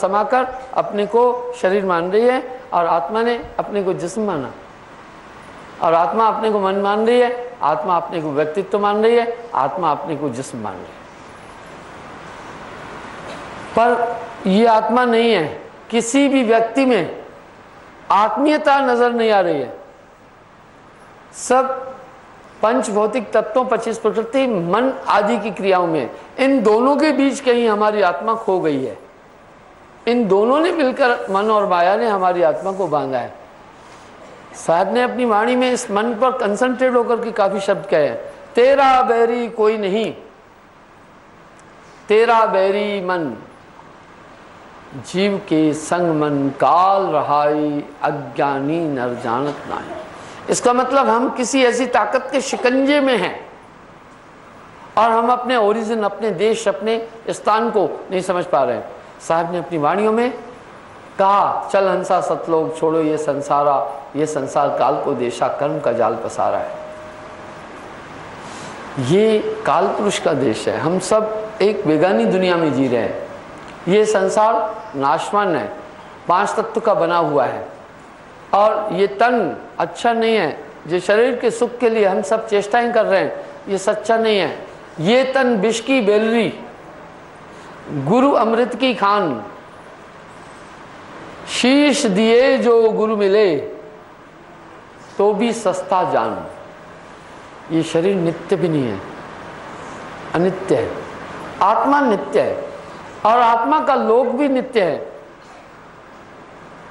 समाकर अपने को शरीर मान रही है और आत्मा ने अपने को जिस्म माना, और आत्मा अपने को मन मान रही है, आत्मा अपने को व्यक्तित्व मान रही है, आत्मा अपने को जिस्म मान रही है। पर ये आत्मा नहीं है। किसी भी व्यक्ति में आत्मीयता नजर नहीं आ रही है। सब पंच भौतिक तत्वों, 25 प्रकृति, मन आदि की क्रियाओं में, इन दोनों के बीच कहीं हमारी आत्मा खो गई है। इन दोनों ने मिलकर, मन और माया ने हमारी आत्मा को बांधा है। साहब ने अपनी वाणी में इस मन पर कंसंट्रेट होकर के काफी शब्द कहे हैं। तेरा बैरी कोई नहीं, तेरा बैरी मन, जीव के संग मन काल रहाई, अज्ञानी नर जानत नाहीं। इसका मतलब हम किसी ऐसी ताकत के शिकंजे में हैं और हम अपने ओरिजिन, अपने देश, अपने स्थान को नहीं समझ पा रहे हैं। साहब ने अपनी वाणियों में कहा, चल हंसा सतलोक छोड़ो ये संसारा, ये संसार काल को देशा, कर्म का जाल पसारा है। ये काल पुरुष का देश है। हम सब एक बेगानी दुनिया में जी रहे हैं। ये संसार नाशवान है, 5 तत्व का बना हुआ है, और ये तन अच्छा नहीं है। जो शरीर के सुख के लिए हम सब चेष्टाएं कर रहे हैं, ये सच्चा नहीं है। ये तन विष की बेलरी, गुरु अमृत की खान, शीश दिए जो गुरु मिले तो भी सस्ता जान। ये शरीर नित्य भी नहीं है, अनित्य है। आत्मा नित्य है और आत्मा का लोक भी नित्य है।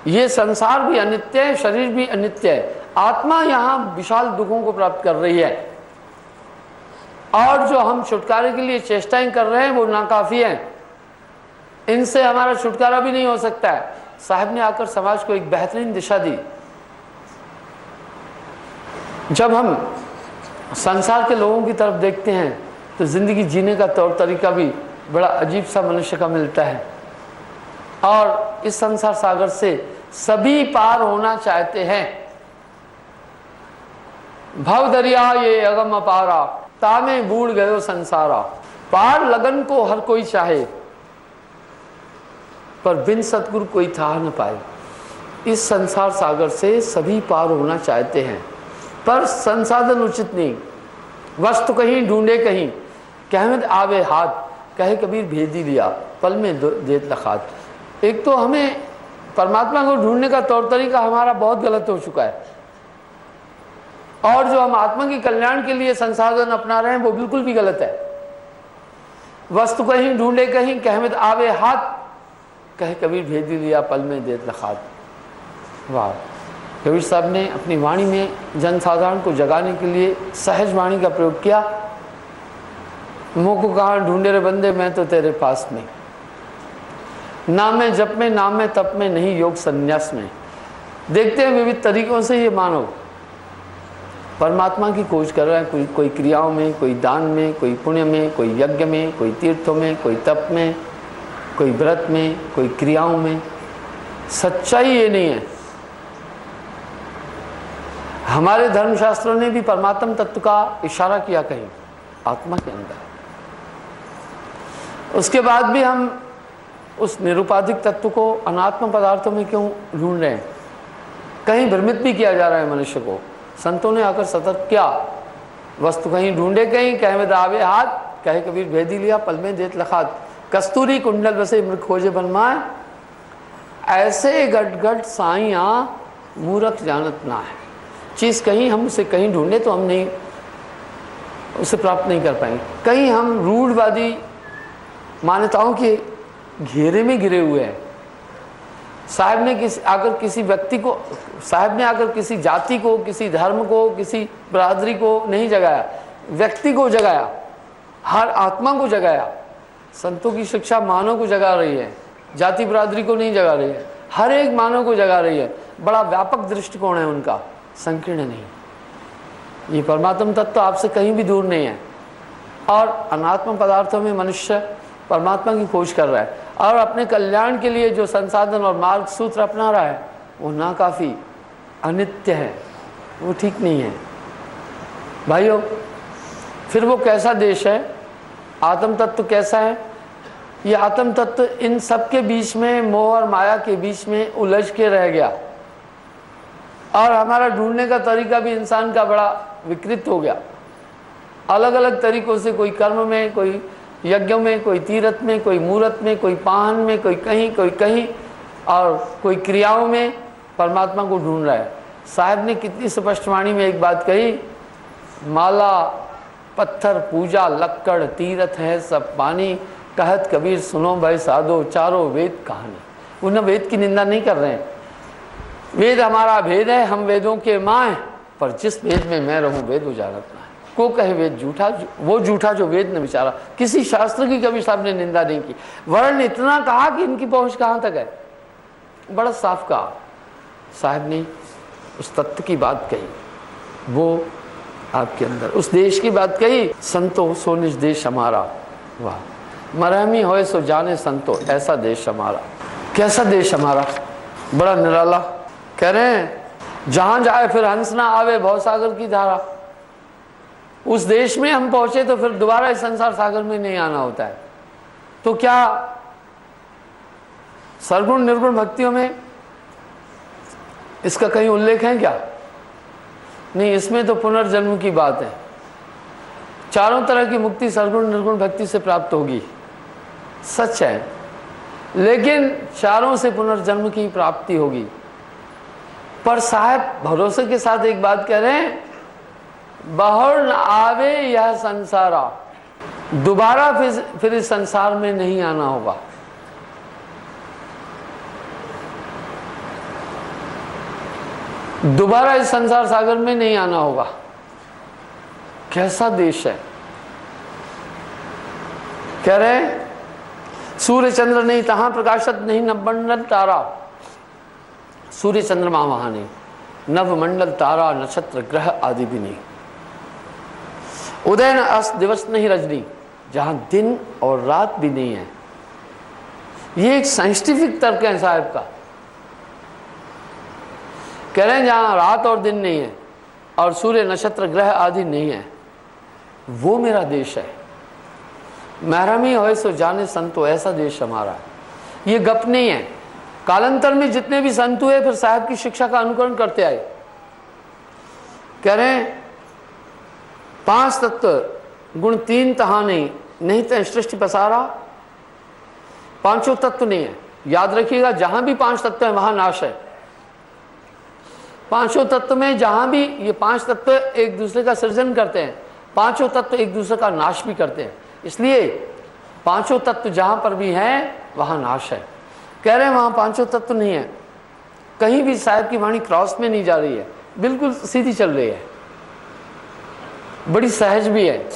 ये संसार भी अनित्य है, शरीर भी अनित्य है। आत्मा यहाँ विशाल दुखों को प्राप्त कर रही है, और जो हम छुटकारे के लिए चेष्टाएं कर रहे हैं वो नाकाफी है। इनसे हमारा छुटकारा भी नहीं हो सकता है। साहब ने आकर समाज को एक बेहतरीन दिशा दी। जब हम संसार के लोगों की तरफ देखते हैं तो जिंदगी जीने का तौर तरीका भी बड़ा अजीब सा मनुष्य का मिलता है, और इस संसार सागर से सभी पार होना चाहते हैं। भव दरिया ये अगम अपारा, तामे बूढ़ गयो संसारा। पार लगन को हर कोई चाहे, पर बिन सतगुरु कोई था न पाए। इस संसार सागर से सभी पार होना चाहते हैं, पर संसाधन उचित नहीं। वस्तु कहीं ढूंढे कहीं, कहमत आवे हाथ, कहे कबीर भेज ही लिया पल में देत लखात। एक तो हमें परमात्मा को ढूंढने का तौर तरीका हमारा बहुत गलत हो चुका है, और जो हम आत्मा के कल्याण के लिए संसाधन अपना रहे हैं वो बिल्कुल भी गलत है। वस्तु कहीं ढूंढे कहीं, कहमत आवे हाथ, कहे कबीर भेज ही लिया पल में देत लखात। वाह! कबीर साहब ने अपनी वाणी में जनसाधारण को जगाने के लिए सहज वाणी का प्रयोग किया। मुँह को कहा, ढूंढे रे बंदे मैं तो तेरे पास में, नाम में जप में, नाम में तप में, नहीं योग संन्यास में। देखते हैं विविध तरीकों से ये मानव परमात्मा की खोज कर रहा है। कोई क्रियाओं में, कोई दान में, कोई पुण्य में, कोई यज्ञ में, कोई तीर्थों में, कोई तप में, कोई व्रत में, कोई क्रियाओं में। सच्चाई ये नहीं है। हमारे धर्मशास्त्रों ने भी परमात्म तत्व का इशारा किया कहीं आत्मा के अंदर। उसके बाद भी हम उस निरुपाधिक तत्व को अनात्म पदार्थों में क्यों ढूंढ रहे हैं? कहीं भ्रमित भी किया जा रहा है मनुष्य को। संतों ने आकर सतर्क किया, वस्तु कहीं ढूंढे कहीं, कहे में दावे हाथ, कहे कबीर भेदी लिया पल में देत लखात। कस्तूरी कुंडल बसे मृग खोजे बनमाए, ऐसे गट साइया मूर्ख जानत ना है। चीज़ कहीं हम उसे कहीं ढूंढे तो हम नहीं उसे प्राप्त नहीं कर पाएंगे। कहीं हम रूढ़वादी मान्यताओं के घेरे में गिरे हुए हैं। साहब ने आकर किसी व्यक्ति को, साहब ने आकर किसी जाति को, किसी धर्म को, किसी बरादरी को नहीं जगाया, व्यक्ति को जगाया, हर आत्मा को जगाया। संतों की शिक्षा मानव को जगा रही है, जाति बरादरी को नहीं जगा रही है, हर एक मानव को जगा रही है। बड़ा व्यापक दृष्टिकोण है उनका, संकीर्ण नहीं। ये परमात्म तत्व आपसे कहीं भी दूर नहीं है, और अनात्म पदार्थों में मनुष्य परमात्मा की खोज कर रहा है, और अपने कल्याण के लिए जो संसाधन और मार्ग सूत्र अपना रहा है वो नाकाफी, अनित्य है, वो ठीक नहीं है। भाइयों, फिर वो कैसा देश है? आत्म तत्व कैसा है? ये आत्म तत्व इन सब के बीच में, मोह और माया के बीच में उलझ के रह गया, और हमारा ढूंढने का तरीका भी इंसान का बड़ा विकृत हो गया। अलग अलग तरीकों से, कोई कर्म में, कोई यज्ञों में, कोई तीर्थ में, कोई मूर्त में, कोई पाहन में, कोई कहीं, और कोई क्रियाओं में परमात्मा को ढूंढ रहा है। साहब ने कितनी स्पष्ट वाणी में एक बात कही, माला पत्थर पूजा लक्कड़ तीर्थ है सब पानी, कहत कबीर सुनो भाई साधो चारों वेद कहानी। उन्हें वेद की निंदा नहीं कर रहे हैं, वेद हमारा भेद है, हम वेदों के माँ हैं, पर जिस वेद में मैं रहूं वेद उजागरत ना है। को कहे वेद झूठा, वो झूठा जो वेद न विचारा। किसी शास्त्र की कभी साहब ने निंदा नहीं की, वर्ण इतना कहा कि इनकी पहुंच कहाँ तक है, बड़ा साफ कहा। साहब ने उस तत्व की बात कही, वो आपके अंदर उस देश की बात कही, संतो सो निज देश हमारा, वाह मरहमी होए सो जाने संतो ऐसा देश हमारा। कैसा देश हमारा, बड़ा निराला। कह रहे हैं जहां जाए फिर हंस ना आवे भवसागर की धारा। उस देश में हम पहुंचे तो फिर दोबारा इस संसार सागर में नहीं आना होता है। तो क्या सरगुण निर्गुण भक्तियों में इसका कहीं उल्लेख है क्या? नहीं, इसमें तो पुनर्जन्म की बात है। चारों तरह की मुक्ति सरगुण निर्गुण भक्ति से प्राप्त होगी, सच है, लेकिन चारों से पुनर्जन्म की प्राप्ति होगी। पर साहब भरोसे के साथ एक बात कह रहे हैं, बहुर न आवे यह संसारा, दोबारा फिर इस संसार में नहीं आना होगा। दोबारा इस संसार सागर में नहीं आना होगा। कैसा देश है, कह रहे हैं सूर्य चंद्र नहीं तहां प्रकाशत नहीं नवमंडल तारा। सूर्य चंद्रमा वहां नहीं, नवमंडल तारा नक्षत्र ग्रह आदि भी नहीं। उदय न अस्त दिवस नहीं रजनी, जहां दिन और रात भी नहीं है। ये एक साइंटिफिक तर्क है साहब का। कह रहे हैं जहां रात और दिन नहीं है और सूर्य नक्षत्र ग्रह आदि नहीं है, वो मेरा देश है। महरमी होए सो जाने संतो ऐसा देश हमारा। ये गप नहीं है। कालांतर में जितने भी संत हुए फिर साहब की शिक्षा का अनुकरण करते आए। कह रहे हैं पांच तत्व गुण तीन तहा नहीं तो सृष्टि पसारा। पांचों तत्व नहीं है, याद रखिएगा, जहां भी पांच तत्व है वहां नाश है। पांचों तत्व में जहां भी ये पांच तत्व एक दूसरे का सृजन करते हैं, पांचों तत्व एक दूसरे का नाश भी करते हैं। इसलिए पांचों तत्व जहां पर भी हैं वहां नाश है। कह रहे हैं वहां पांचों तत्व नहीं है। कहीं भी साहब की वाणी क्रॉस में नहीं जा रही है, बिल्कुल सीधी चल रही है, बड़ी सहज भी है।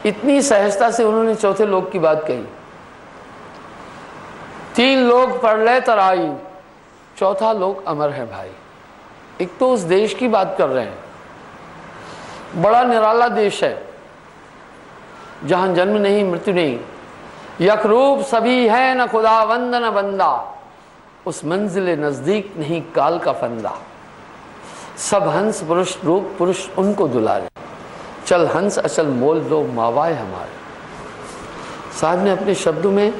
इतनी सहजता से उन्होंने चौथे लोक की बात कही। तीन लोक प्रलय तराई, चौथा लोक अमर है भाई। एक तो उस देश की बात कर रहे हैं, बड़ा निराला देश है जहां जन्म नहीं मृत्यु नहीं, यकरूप सभी है न खुदावंद न बंदा, उस मंजिले नजदीक नहीं काल का फंदा। सब हंस पुरुष रूप पुरुष उनको दुलारे, चल हंस अचल मोल लो मावाए हमारे। साहब ने अपने शब्दों में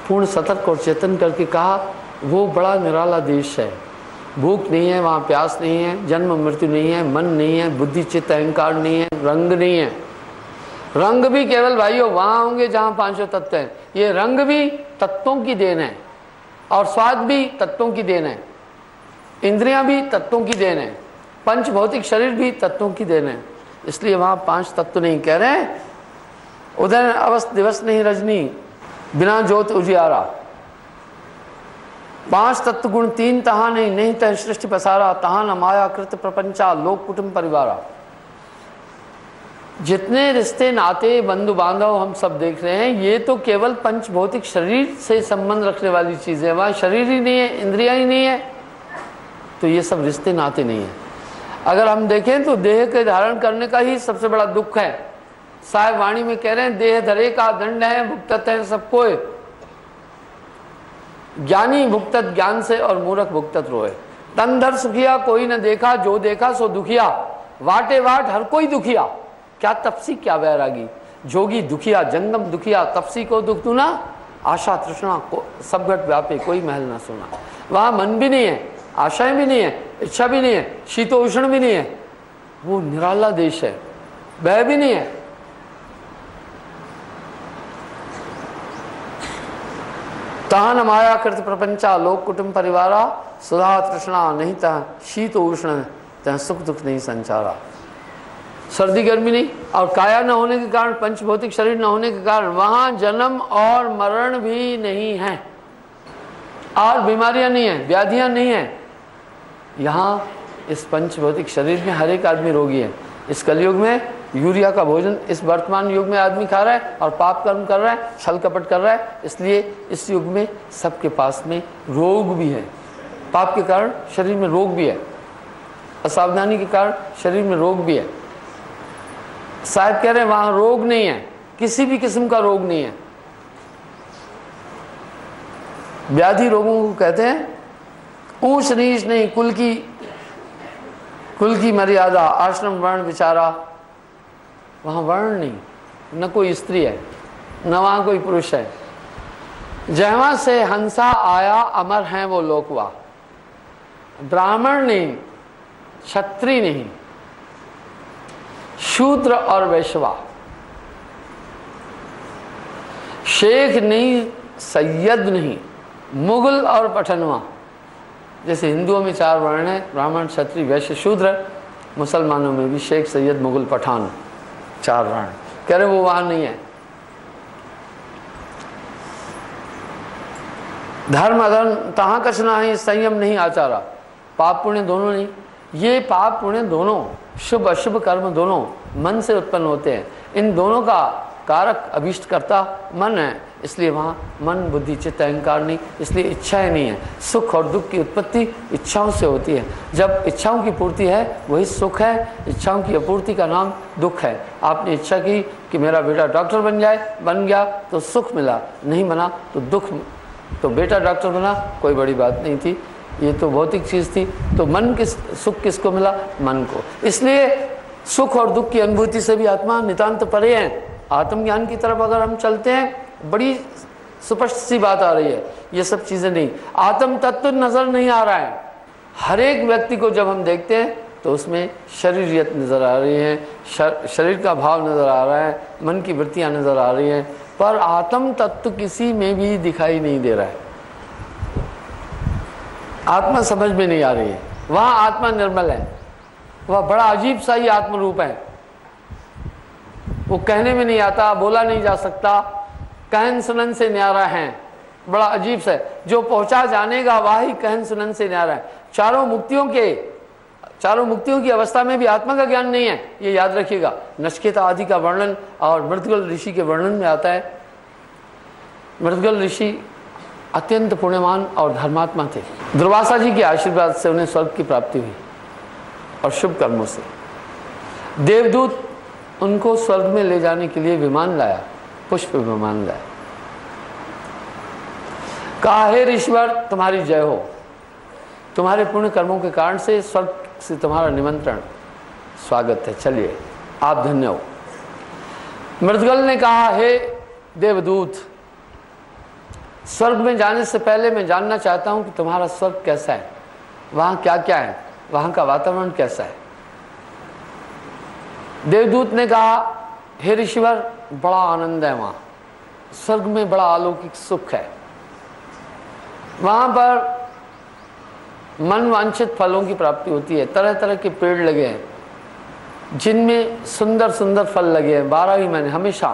पूर्ण सतर्क और चेतन करके कहा, वो बड़ा निराला देश है। भूख नहीं है वहाँ, प्यास नहीं है, जन्म मृत्यु नहीं है, मन नहीं है, बुद्धि चित्त अहंकार नहीं है, रंग नहीं है। रंग भी केवल भाइयों वहाँ होंगे जहाँ पांचों तत्व हैं। ये रंग भी तत्वों की देन है और स्वाद भी तत्वों की देन है, इंद्रियां भी तत्वों की देन है, पंच भौतिक शरीर भी तत्वों की देन है। इसलिए वहाँ पांच तत्व नहीं। कह रहे हैं उदय अवस्थ दिवस नहीं रजनी, बिना ज्योत उजियारा। पांच तत्व गुण तीन तहा नहीं तह सृष्टि पसारा, तहा न माया कृत प्रपंचा लोक कुटुंब परिवारा। जितने रिश्ते नाते बंधु बांधव हम सब देख रहे हैं, ये तो केवल पंच भौतिक शरीर से संबंध रखने वाली चीजें। वहाँ शरीर ही नहीं है, इंद्रियां ही नहीं है, तो ये सब रिश्ते नाते नहीं है। अगर हम देखें तो देह के धारण करने का ही सबसे बड़ा दुख है। साहब वाणी में कह रहे हैं देह धरे का दंड है, भुगतत है सबको। ज्ञानी भुगतत ज्ञान से और मूर्ख भुगतत रोए। तन धर सुखिया कोई न देखा, जो देखा सो दुखिया, वाटे वाट हर कोई दुखिया। क्या तपसी क्या वैरागी, जोगी दुखिया, जंगम दुखिया, तपसी को दुख दूना, आशा तृष्णा को सब घट व्यापे, कोई महल ना सुना। वहाँ मन भी नहीं है, आशाएं भी नहीं है, इच्छा भी नहीं है, शीतोष्ण भी नहीं है, वो निराला देश है, वह भी नहीं है। तहाँ न माया कृत प्रपंचा, लोक कुटुंब परिवारा, सुधा तृष्णा नहीं तह शीत उष्ण, तह सुख दुख नहीं संचारा। सर्दी गर्मी नहीं, और काया न होने के कारण, पंचभौतिक शरीर न होने के कारण वहां जन्म और मरण भी नहीं है, और बीमारियां नहीं है, व्याधियां नहीं है। यहाँ इस पंचभौतिक शरीर में हर एक आदमी रोगी है। इस कलयुग में यूरिया का भोजन इस वर्तमान युग में आदमी खा रहा है और पाप कर्म कर रहा है, छल कपट कर रहा है, इसलिए इस युग में सबके पास में रोग भी है। पाप के कारण शरीर में रोग भी है, असावधानी के कारण शरीर में रोग भी है। साहब कह रहे हैं वहां रोग नहीं है, किसी भी किस्म का रोग नहीं है। व्याधि रोगों को कहते हैं, ऊंच नीच नहीं, कुल की मर्यादा, आश्रम वर्ण विचारा, वहां वर्ण नहीं, न कोई स्त्री है न वहां कोई पुरुष है। जहाँ से हंसा आया अमर हैं वो लोकवा, ब्राह्मण नहीं, क्षत्रिय नहीं, शूद्र और वैश्वा, शेख नहीं, सैयद नहीं, मुगल और पठनवा। जैसे हिंदुओं में 4 वर्ण है, ब्राह्मण क्षत्रिय वैश्य शूद्र, मुसलमानों में भी शेख सैयद मुगल पठान 4 वर्ण। कह रहे वो वहां नहीं है। धर्म अधर्म तहाँ कछ नहीं, संयम नहीं आचारा, पाप पुण्य दोनों नहीं। ये पाप पुण्य दोनों, शुभ अशुभ कर्म दोनों मन से उत्पन्न होते हैं। इन दोनों का कारक अभीष्ट करता मन है, इसलिए वहाँ मन बुद्धि चित्त अहंकार नहीं, इसलिए इच्छाएं नहीं है। सुख और दुख की उत्पत्ति इच्छाओं से होती है। जब इच्छाओं की पूर्ति है वही सुख है, इच्छाओं की अपूर्ति का नाम दुख है। आपने इच्छा की कि मेरा बेटा डॉक्टर बन जाए, बन गया तो सुख मिला, नहीं बना तो दुख। तो बेटा डॉक्टर बना कोई बड़ी बात नहीं थी, ये तो भौतिक चीज़ थी। तो मन सुख किसको मिला? मन को। इसलिए सुख और दुख की अनुभूति से भी आत्मा नितांत परे है। आत्मज्ञान की तरफ अगर हम चलते हैं, बड़ी स्पष्ट सी बात आ रही है। ये सब चीज़ें नहीं, आत्म तत्व नज़र नहीं आ रहा है। हर एक व्यक्ति को जब हम देखते हैं तो उसमें शरीरियत नज़र आ रही है, शरीर का भाव नज़र आ रहा है, मन की वृत्तियाँ नज़र आ रही हैं, पर आत्म तत्व किसी में भी दिखाई नहीं दे रहा है। आत्मा समझ में नहीं आ रही है। वहाँ आत्मा निर्मल है, वह बड़ा अजीब सा ही आत्म रूप है। वो कहने में नहीं आता, बोला नहीं जा सकता, कहन सुनन से न्यारा है, बड़ा अजीब सा है। जो पहुंचा जानेगा वही कहन सुनन से न्यारा है। चारों मुक्तियों की अवस्था में भी आत्मा का ज्ञान नहीं है, ये याद रखिएगा। नचिकेता आदि का वर्णन और मृदगल ऋषि के वर्णन में आता है। मृदगल ऋषि अत्यंत पुण्यवान और धर्मात्मा थे। दुर्वासा जी के आशीर्वाद से उन्हें स्वर्ग की प्राप्ति हुई और शुभ कर्मों से। देवदूत उनको स्वर्ग में ले जाने के लिए विमान लाया, पुष्प विमान लाया। कहा, हे ईश्वर तुम्हारी जय हो, तुम्हारे पुण्य कर्मों के कारण से स्वर्ग से तुम्हारा निमंत्रण, स्वागत है, चलिए आप धन्य हो। मृदगल ने कहा, हे देवदूत, स्वर्ग में जाने से पहले मैं जानना चाहता हूं कि तुम्हारा स्वर्ग कैसा है, वहां क्या क्या है, वहां का वातावरण कैसा है। देवदूत ने कहा, हे ऋषिवर, बड़ा आनंद है वहां, स्वर्ग में बड़ा अलौकिक सुख है। वहां पर मन वांछित फलों की प्राप्ति होती है। तरह तरह के पेड़ लगे हैं जिनमें सुंदर सुंदर फल लगे हैं 12 ही महीने, हमेशा।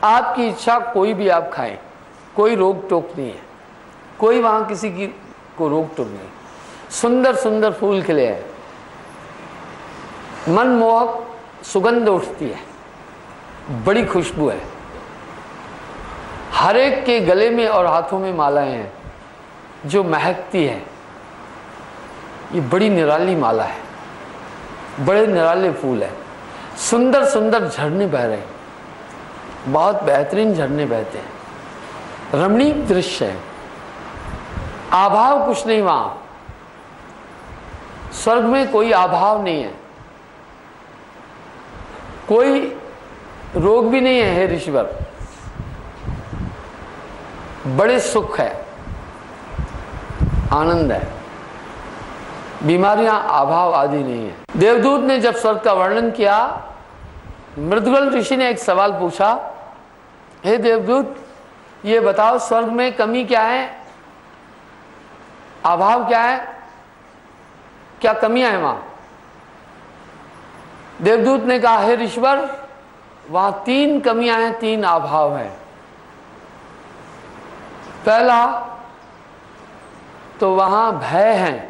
आपकी इच्छा कोई भी आप खाएं, कोई रोक टोक नहीं है, कोई वहां किसी की को रोक टोक नहीं। सुंदर सुंदर फूल खिले हैं, मनमोहक सुगंध उठती है, बड़ी खुशबू है। हर एक के गले में और हाथों में मालाएं हैं जो महकती है। ये बड़ी निराली माला है, बड़े निराले फूल है। सुंदर सुंदर झरने बह रहे हैं, बहुत बेहतरीन झरने बहते हैं, रमणीक दृश्य है। अभाव कुछ नहीं वहां, स्वर्ग में कोई अभाव नहीं है, कोई रोग भी नहीं है हे ऋषिवर, बड़े सुख है, आनंद है, बीमारियां अभाव आदि नहीं है। देवदूत ने जब स्वर्ग का वर्णन किया, मृदगल ऋषि ने एक सवाल पूछा, हे देवदूत ये बताओ स्वर्ग में कमी क्या है, अभाव क्या है, क्या कमियां हैं वहां? देवदूत ने कहा, हे ऋषिवर वहां 3 कमियां हैं, 3 अभाव हैं। पहला तो वहां भय है।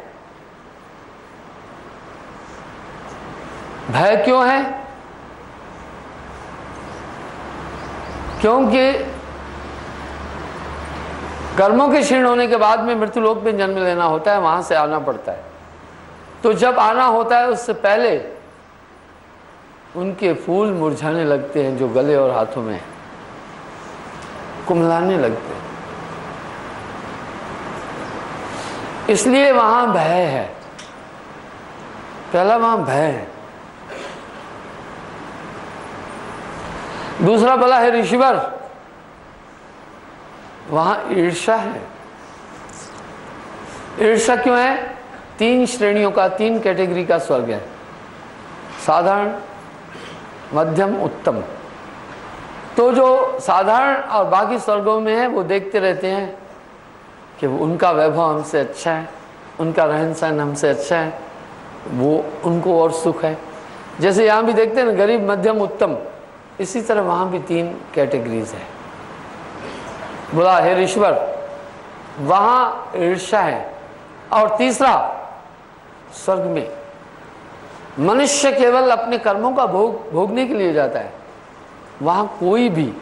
भय क्यों है? क्योंकि कर्मों के क्षीण होने के बाद में मृत्युलोक में जन्म लेना होता है, वहां से आना पड़ता है। तो जब आना होता है उससे पहले उनके फूल मुरझाने लगते हैं जो गले और हाथों में कुम्हलाने लगते हैं, इसलिए वहां भय है। पहला वहां भय है। दूसरा बोला, है ऋषिवर वहां ईर्ष्या है। ईर्ष्या क्यों है? 3 श्रेणियों का, 3 कैटेगरी का स्वर्ग है, साधारण, मध्यम, उत्तम। तो जो साधारण और बाकी स्वर्गों में है वो देखते रहते हैं कि उनका वैभव हमसे अच्छा है, उनका रहन सहन हमसे अच्छा है, वो उनको और सुख है। जैसे यहाँ भी देखते हैं ना, गरीब, मध्यम, उत्तम, इसी तरह वहाँ भी 3 कैटेगरीज है। बोला, हे ऋषिवर वहाँ ईर्ष्या है। और तीसरा, स्वर्ग में मनुष्य केवल अपने कर्मों का भोगने के लिए जाता है, वहाँ कोई भी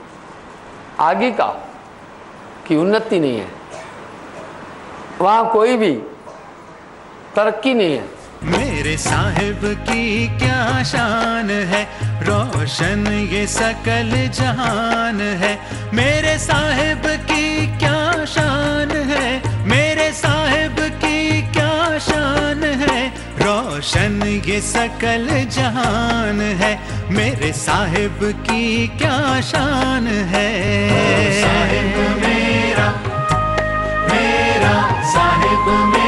आगे की उन्नति नहीं है, वहाँ कोई भी तरक्की नहीं है। मेरे साहिब की क्या शान है, रोशन ये सकल जहान है। मेरे साहिब की क्या शान है, मेरे साहिब की क्या शान है, रोशन ये सकल जहान है। मेरे साहिब की क्या शान है। साहिब मेरा, मेरा साहिब मेरा।